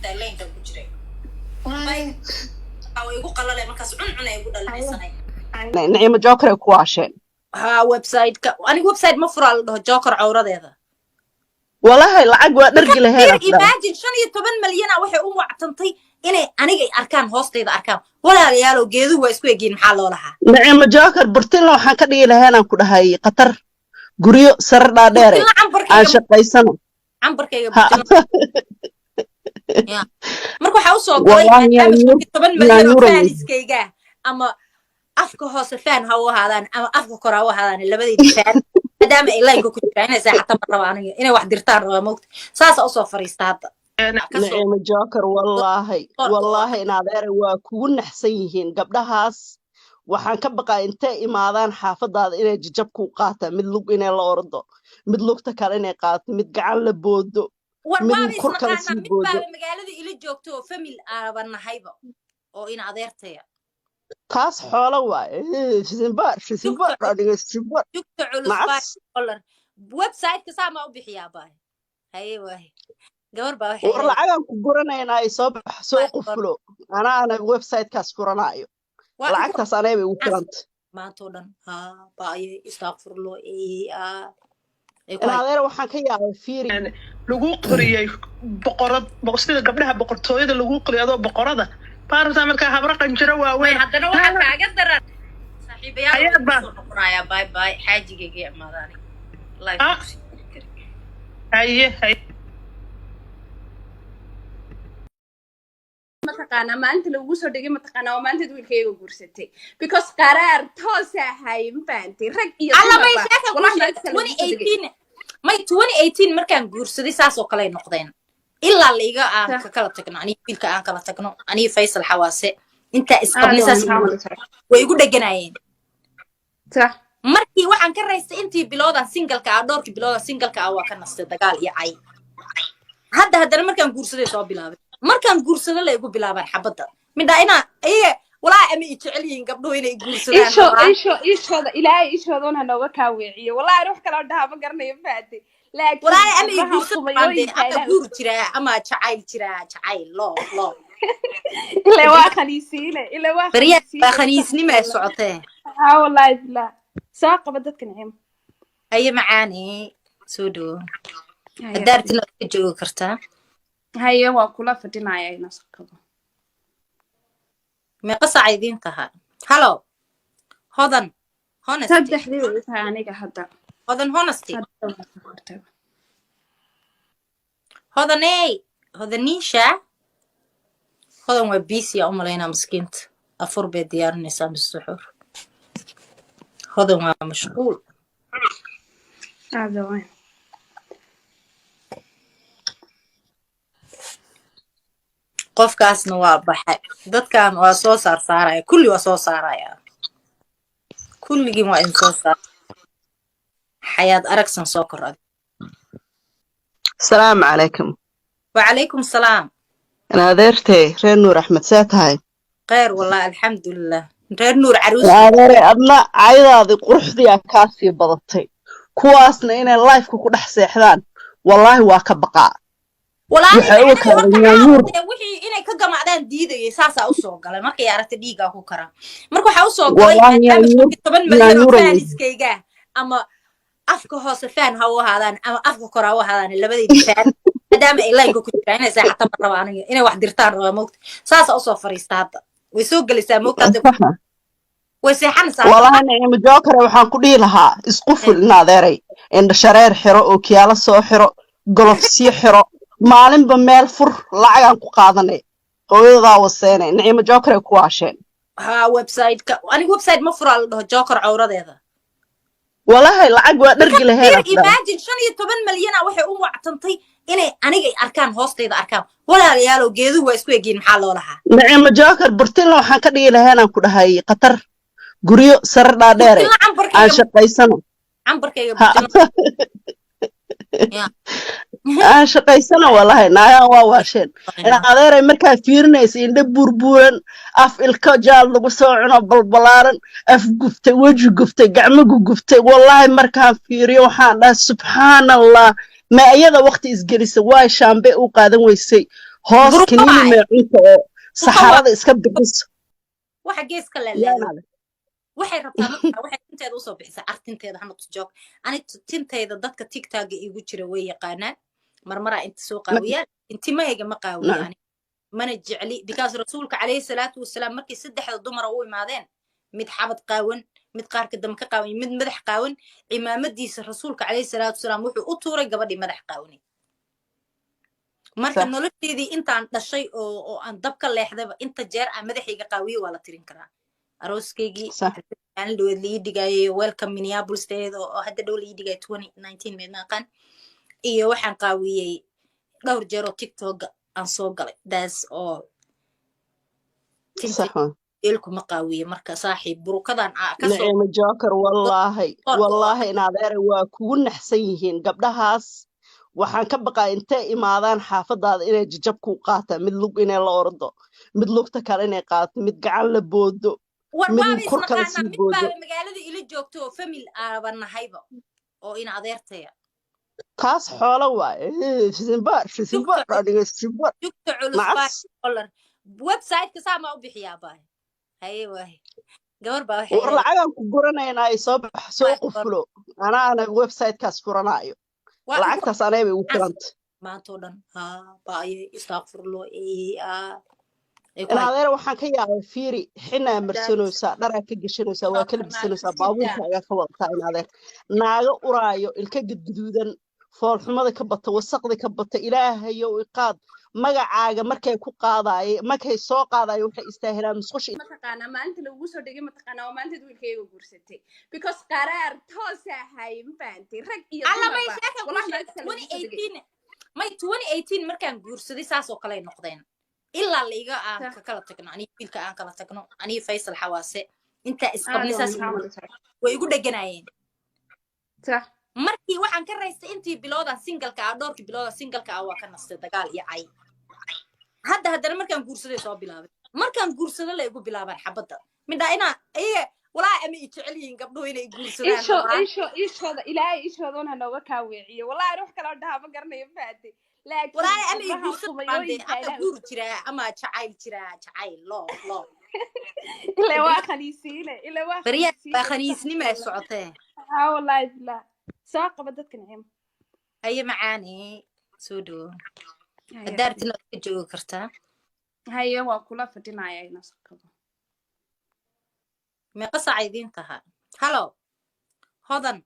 mogtaa leenka ku jiray أو يقول قال لي مركز عن يقول لي نعيم جوكر كواشين ها ويب سايت أنا ويب سايت مفرع له جوكر عورة هذا والله العقب نرجع لهنا imagine شن يتبن مليانة وحي وعتنطي أنا جاي أركان هوستي ذا أركان ولا ريالو جيدو ويسكوي جين محله لها نعيم جوكر برتين لو حنكدي لهنا كده هاي قطر قريو سرنا داري عاش قيسنا عمبركي يا مركو حوصل والله يتبن مليانة فانس كيجا أما أفكو هوس فان هو هذا أما أفكو كرا هو هذا اللي بدي فان دام إلا يقول كنت أنا ساعة مرة أنا واحد درتان موقت ساس أوصل فريستاد نعيم جوكر والله نادر وكون حسينهن قبلهاس waxaan ka baqaa intay imaadaan xaafadaada inay jajab ku qaataan mid lug inay la ordo mid lugta kale inay qaato mid gacan la boodo mid kor kale sii boodo magaalada ila joogto famil aaban nahayba oo in adeertaya kaas xoolo waaye simbar adiga simbar jugta culus dollar website ka sama u bixiyaa baa haye waay gabar baa waxay war lacagan ku guranayna ay soo quflo ana website kaas furanayo lacagtaas anay bay u furanta maanta dhan ha baay istaghfirullah adeer waxaan ka yaabay fiiri lagu qoriyay boqorada gabdhaha boqortooyada lagu qoriyay boqorada baarta marka habra qanjiro waaweyn haddana waxa kaaga daran saaxiibayaal soo noqonaya bye bye xaajigayga imaadani live haye mataqaana maanta lagu soo dhigay mataqaana waa maanta wiilkayga guursatay because qaraar toos ahay maantay rag iyo may 2018 markaan guursaday saas oo kale noqdeen ilaa liiga aan ka kala tagno ani wiilka aan kala tagno ani Faysal Xawaase inta isqabnisaas way igu dhaganayeen markii waxaan ka raystay intii bilowdan single-ka dhowrkii bilowdan single-ka waa ka nastay dagaal iyo cay haddana markaan guursaday soo bilaabay markaan guursado la igu bilaabaan xabada midda ina walaa ama jeceliin gabdho inay guursadaan ishooda ilaahay ishoodana nooga ka weeciyo walaa wax kala dhaha ma garanayo faatay laakiin walaa ama guursadaan guur jira ama jacayl loo ila waa khaniisni ma socotee wallahi billah soo qaba dadka nicim ay macaani soo dhaw daarti la joogo kartaa haye waa kula fadhinaya ina sakado ما قصة عايدين تها هلو هذن honesty saddexdii way tahay aniga hadda هذن honesty هذن نيشا هذن وبيسي أملينا مسكينت أفور بديار نسام السحور هذن مشغول هذا وين qofkaasna waa baxay dadkan waa soo saaraya kulli waa soo saaraya kulligii waa in soo saar xayaad aragsan soo korad السلام عليكم وعليكم السلام أنا أدرتي رين نور أحمد ساتهاي خير والله الحمد لله رين نور عروس أدري أدنى عيدادي قرحدي أكاسي بضطي كواسنا إن اللايف كو دحسي حدان والله واكا بقاء والله wixii inay ka gamaadaan diiday saasa u soo galay markay aragtay dhiiga ku kara markuu waxa u soo galay 10 milyan oo faaniskayga ama afka hoose faan ha u ahaadaan ama afka kora u ahaadaan labadii faan maadaama ay laygu ku jiraan inay saacada mar rabaan inay wax dirtaan raba moogta saasa u soo fariista hadda way soo galaysaa moogta way seexanaysaa والله أنا جوكر waxaan ku dhihi lahaa isku ful naadeeray in shareer xiro oo kiyaala soo xiro golofsi xiro maalinba meel fur lacagan ku qaadanay hooyada waseenay Naciima Joker ku waasheen ha website ka ani website ma furaa la dhaho Joker awradeeda wallahi lacag waa dhargi lahayn imagine 15 milyan waxay u wactantay inay aniga arkaan hoosteeda arkaan walaalayaal geeduhu waa isku eegin maxaa loo lahaa Naciima Joker burtin waxaan ka dhigi lahayn ku dhahay qatar guriyo sar dhaadheer aan shaqaysano cambarkayga burtin aan shaqaysana wallahi naayaan waa waasheen in adeeray markaa fiirinaysa indha burburan af ilka jaal lagu soo cuno balbalaaran af guftay waji guftay gacmo guftay wallahi markaan fiiriyo waxaan dhahay subhanallah ma ayada waqti isgelisa waa shaambe u qaadan weysay hoos buruqa kiniini waaye meecunta oo buruqa waa saxarada iska bixiso waxa geeska la yaa laado nade waxay rabtaa markaa waxay tinteeda usoo bixisaa artinteeda hana tujoog ani tinteyda dadka tiktoka igu jira way yaqaanaan marmaraa inta soo qaawiyaan intimahayga ma qaawiye ani mana jecli because rasuulka calayhi salaatu wasalaam markii saddexda dumara u imaadeen mid xabad qaawan mid qaarka dam ka qaawan mid madax qaawan cimaamadiisa rasuulka calayhi salaatu wasalaam wuxuu u tuuray gabadhii madax qaawani marka nolosheedii intaan dhashay oo aan dab ka leexdaba inta jeer aan madaxayga qaawiye waa la tirin karaa arooskaygii maalin dhaweed la ii dhigaayo welcome minneapolis teeda oo hadda dhow la ii dhigaayo 2019 meed maaqan iyo waxaan qaawiyey dhowr jeer oo tiktoka aan soo galay daas oo ilkuma qaawiye marka saaxiib burukadan Naciima Joker wallaahi inaad eray waa kugu naxsan yihiin gabdhahaas waxaan ka baqaa intay imaadaan xaafadaada inay jajab ku qaataan mid lug inay la ordo mid lugta kale inay qaato mid gacan la boodo mid kur kale sii boodo magaalada ila joogto oo famil aaba nahayba oo ina adeertaya kaas xoolo waaye simbar adiga simbar jugta culus $5 website-ka saa ma u bixiyaa baa haye waaye gabar baa waxay war lacagan ku guranaynaa ay soo qufulo anaana website-kaas furanaayo lacagtaas anay bay ugu filanta maantoo dhan baaye istaaqfurlo inadeer waxaan ka yaabay fiiri xinaa marsanaysaa dharaa ka gashanaysaa waa kala bisanaysaa baabuurka ayaa ka wadataa inadeer naaga uraayo ilka gadguduudan foolxumada ka bata wasaqda ka bata ilaahayow iqaad magacaaga markay ku qaadaaye markay soo qaadaayo waxay istaahilaan musqusha mataqaanaa maalinta lagugu soo dhigay mataqaanaa waa maalintaad wiilkayga guursatay because qaraar toos ahay ma fahantay rag iyo may 2018 markaan guursaday saasoo kale ay noqdeen ilaa laiga aan ka kala tagno aniga wiilka aan kala tagno aniga faysal xawaase intaa isqabnisaas way igu dheganaayeen markii waxaan ka raystay intii biloodan singalka ah dhowrkii biloodan singalka ah waa ka nastay dagaal iyo cay haddana markaan guursaday soo bilaabay markaan guursado la igu bilaabaan xabadda midhaa inaa iyaga walaa ama i jecel yihiin gabdhuhu inay guursadaan ishooda ilaahay ishooduna nooga kaa weeciyo walaa wax kaloo dhaha ma garanayo fahatay walaa ama i guursadaan ama guur jiraa ama jacayl jiraa jacayl loo ilaa waa khaniisiine ilaa waa khaniisnima ay socotee wallaahi billah soo qaba dadka Naciima haye macaani soo dhawo hadaartina ka joogi kartaa haye waa kula fadhinaya ina sakado meeqa saac idiin tahay hallo hodan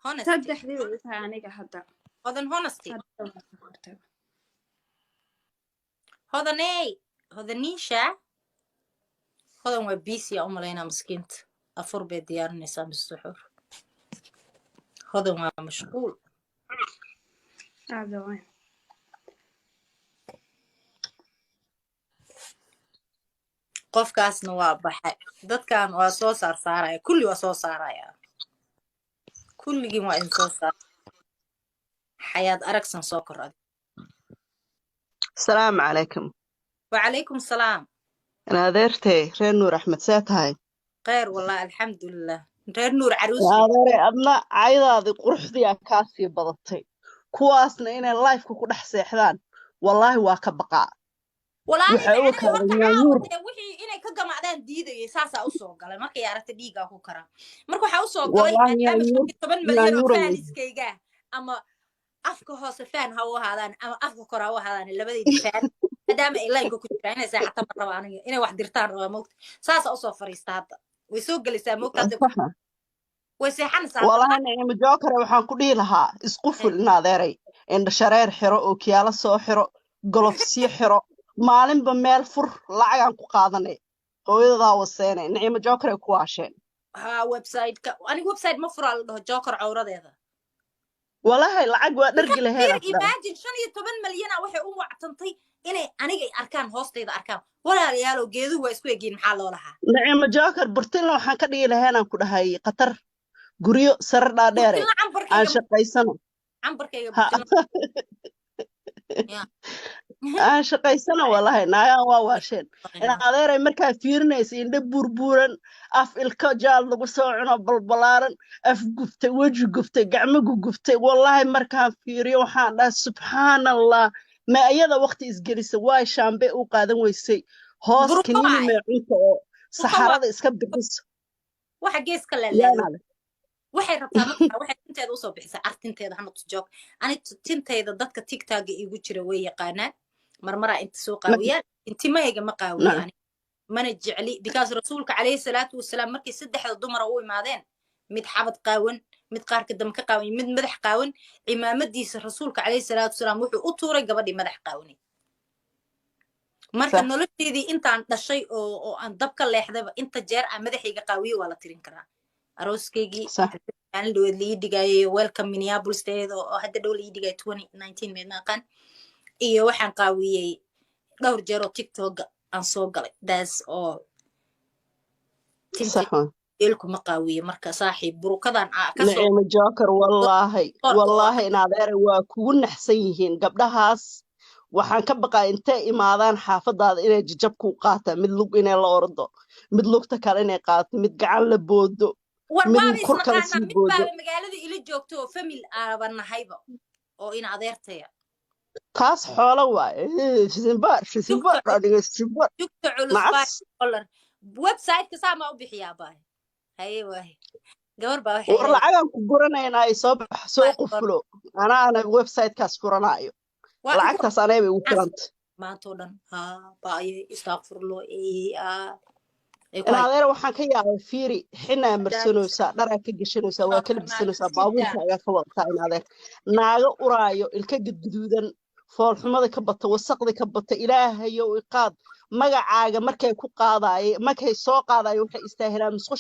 honesty saddexdii way tahay aniga hadda hodan honesty hodanisha hodan waa busy u malaynaa miskiinta afur bay diyaarinaysaa masuxuur hodan waa mashquul qofkaasna waa baxay dadkan waa soo saaraya kulli waa soo saaraya kulligiin waa in soo saar xayaad aragsan soo korad asalaamu calaykum wacalaykum salaam adeertay reer nuur axmed see tahay khayr wallahi alxamdulilah reer nuur caruus adeere adna caydaadii quruxdiyaa kaasii badatay kuwaasna inay lifeka ku dhex seexdaan wallaahi waa ka baqaa waxay u kala wixii inay ka gamacdaan diidayay saasaa u soo galay markay aragtay dhiigaa ku kara marka waxaa u soo galay maadaama 10 milyan oo faaniskayga ama afka hoose faan ha u ahaadaan ama afka kor ha u ahaadaan labadii faan maadaama ay line-ka ku jiraan inay saaxata ma raba aniga inay wax dirtaan rabaa moogta saasaa u soo fariista hadda way soo gelaysaa moogta hadda way seexanaysaa walahi Naciima Joker waxaan ku dhihi lahaa isku ful in adeeray indha shareer xiro oo kiyaala soo xiro golofsiyo xiro maalinba meel fur lacagaan ku qaadanay hooyadaa waseenay Naciima Joker ay ku waasheen website-ka aniga website ma furaa la dhaho Joker cawradeeda walahi lacag waa dhargi lahayn imagine 15 milyan waxay u wactantay inay aniga arkaan hoostayda arkaan walaalayaal oo geeduhu waa isku eegin maxaa loo lahaa Naciima Joker burtina waxaan ka dhigi lahayn aan ku dhahay qatar guryo sare dhaadheer aan shaqaysano aan shaqaysano walahi naagaan waa waasheen in adeeray markaa fiirinaysa indha burburan af ilka jaal lagu soo cuno balbalaaran af guftay weji guftay gacmo guftay wallahi markaan fiiriyo waxaan dhahay subxaanallah ما أيضا وقت إسجلس واي شامبي وقادم ويسي هوس buruko كنيني waay ما عينك buruko waa صحراء إسكب بقص waxa geeska يا leeleedo نعم waxay rabtaa markaa waxay tinteeda usoo bixisay artinteeda hana tujoog ani tinteeda dadka tiktoka igu jira way yaqaanaan marmaraa inta soo qaawiyaan intimayga ma qaawiyo نعم ani mana jecli because rasuulka calayhi salaatu wasalaam markii saddexda dumara u imaadeen mid xabad qaawan mid qaarka dam ka qaawan mid madax qaawan cimaamadiisa rasuulka calayhi salaatu wasalaam wuxuu u tuuray gabadhii madax qaawanay marka صح nolosheedii intaan dhashay oo aan dab ka leexdayba inta jeer aan madaxayga qaawiyo waa la tirin karaa arooskaygii صح aan dhaweed lii dhigayay welcome minneapolis teeda oo hadda dhow lii dhigay 2019 meedna aqaan iyo waxaan qaawiyey dhowr jeer oo tiktok aan soo galay daas oo صح tinteelku ma qaawiye marka saaxiib burukadan ka soo نعم جوكر والله qorka oo والله إن هذا وكون حسينهن قبلها هاس waxaan ka baqaa intay imaadaan xaafadaada inay jajab ku qaataan mid lug inay la ordo mid lugta kale inay qaato mid gacan la boodo war mid waaba kor kale isnaqaanaa sii mid boodo baaba magaalada ila joogto oo famil aaban nahayba oo ina adeertaya kaas xoolo waaye shisimbaar shisimbaar jugta adiga shisimbaar jugta culus nacas $5 website-ka saa maa u bixiyaa bahay haye waaye gabar baa waxay war leedahay lacagaan ku guranaynaa ay soo bax soo $5 qufulo anaana website-kaas furanaayo waa ugu lacagtaas anay bay ugu cas furanta maantoo dhan baaye istaaqfurlo ay ku in hay adeer waxaan ka yaabay fiiri xinaa marsanaysaa dharaa ka gashanaysaa waa ka labisanaysaa baabuurka ayaa ka wadataa in adeer naaga uraayo ilka gadguduudan foolxumada ka bata wasaqda ka bata ilaahayow iqaad magacaaga markay ku qaadaaye markay soo qaadayo waxay istaahilaan musqusha